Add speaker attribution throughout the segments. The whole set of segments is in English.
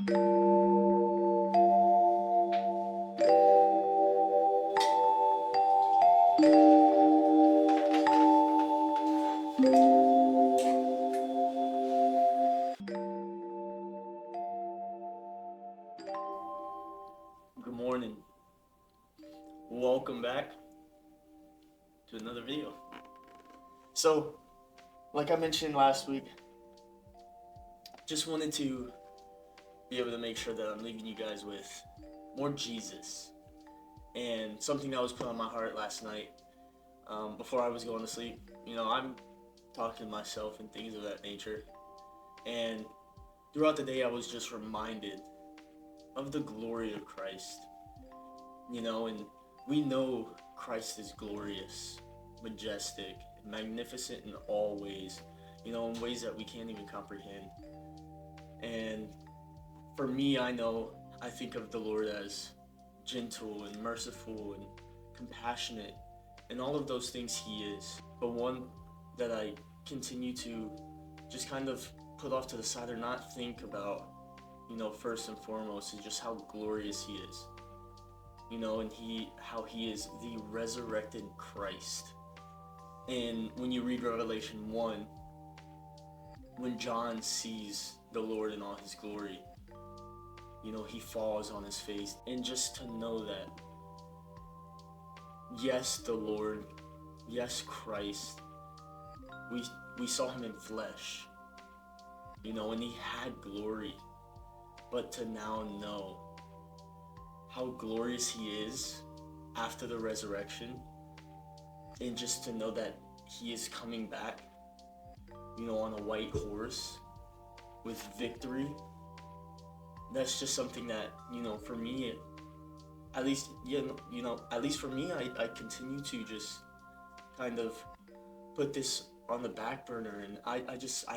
Speaker 1: Good morning. Welcome back to another video. So, like I mentioned last week, just wanted to be able to make sure that I'm leaving you guys with more Jesus. And something that was put on my heart last night, before I was going to sleep. I'm talking to myself and things of that nature. And throughout the day, I was just reminded of the glory of Christ. And we know Christ is glorious, majestic, magnificent in all ways, in ways that we can't even comprehend. And for me, I think of the Lord as gentle and merciful and compassionate and all of those things He is. But one that I continue to just kind of put off to the side or not think about, first and foremost, is just how glorious He is. And how He is the resurrected Christ. And when you read Revelation 1, when John sees the Lord in all His glory, he falls on his face. And just to know that, yes, the Lord, yes, Christ, we saw Him in flesh, and He had glory. But to now know how glorious He is after the resurrection, and just to know that He is coming back, on a white horse with victory, that's just something that, for me, at least for me, I continue to just kind of put this on the back burner. And I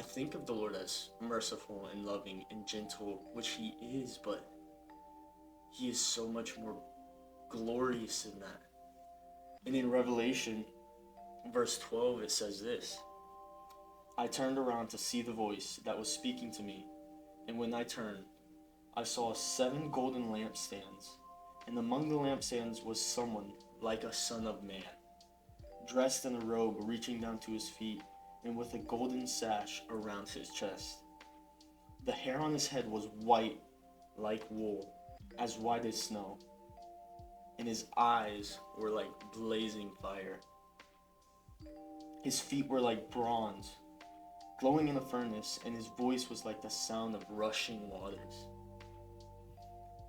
Speaker 1: think of the Lord as merciful and loving and gentle, which He is, but He is so much more glorious in that. And in Revelation, verse 12, it says this: I turned around to see the voice that was speaking to me, and when I turned, I saw 7 golden lampstands, and among the lampstands was someone like a son of man, dressed in a robe reaching down to his feet, and with a golden sash around his chest. The hair on his head was white like wool, as white as snow, and his eyes were like blazing fire. His feet were like bronze, glowing in a furnace, and his voice was like the sound of rushing waters.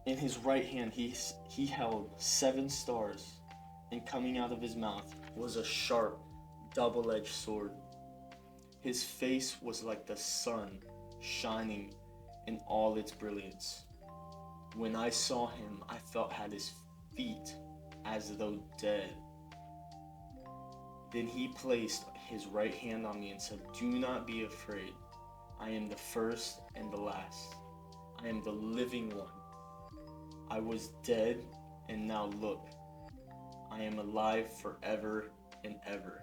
Speaker 1: In his right hand he held 7 stars, and coming out of his mouth was a sharp, double-edged sword. His face was like the sun shining in all its brilliance. When I saw Him, I felt at His feet as though dead. Then He placed His right hand on me and said, Do not be afraid. I am the first and the last. I am the living one. I was dead, and now look, I am alive forever and ever.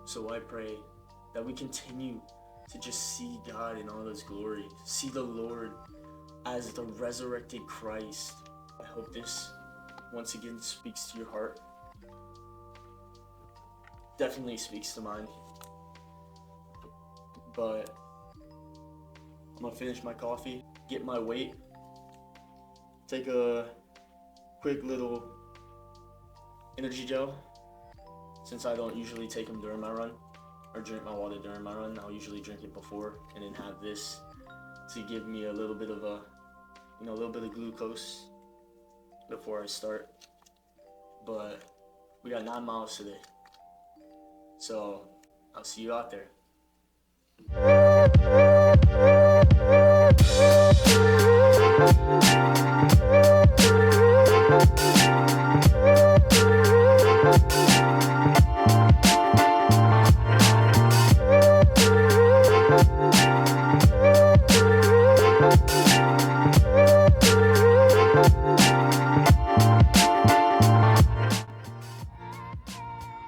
Speaker 1: So I pray that we continue to just see God in all His glory, see the Lord as the resurrected Christ. I hope this once again speaks to your heart. Definitely speaks to mine. But I'm gonna finish my coffee, get my weight, take a quick little energy gel. Since I don't usually take them during my run or drink my water during my run, I'll usually drink it before and then have this to give me a little bit of glucose before I start. But we got 9 miles today, so I'll see you out there.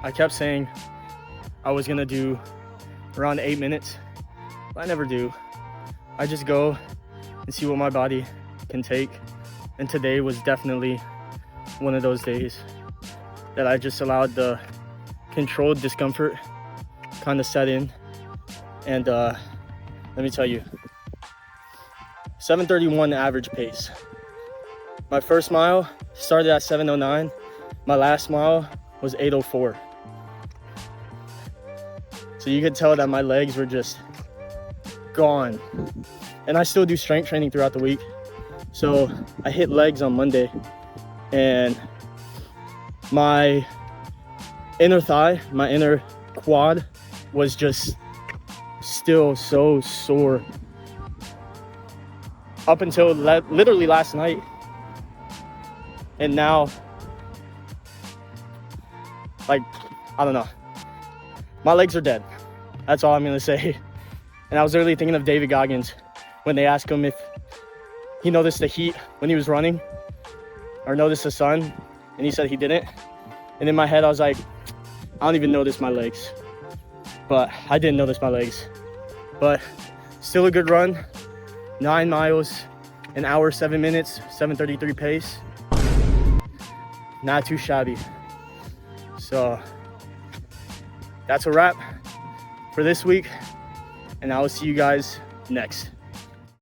Speaker 1: I kept saying I was gonna do around 8 minutes, but I never do. I just go and see what my body
Speaker 2: can take. And today was definitely one of those days that I just allowed the controlled discomfort kind of set in. And let me tell you, 7:31 average pace. My first mile started at 7:09. My last mile was 8:04. So you could tell that my legs were just gone. And I still do strength training throughout the week. So I hit legs on Monday, and my inner thigh, my inner quad was just still so sore up until literally last night. And now, like, I don't know. My legs are dead. That's all I'm gonna say. And I was literally thinking of David Goggins when they asked him if he noticed the heat when he was running or noticed the sun, and he said he didn't. And in my head, I was like, I don't even notice my legs. But I didn't notice my legs. But still a good run. 9 miles, 1 hour, 7 minutes, 7:33 pace. Not too shabby. So that's a wrap for this week, and I will see you guys next.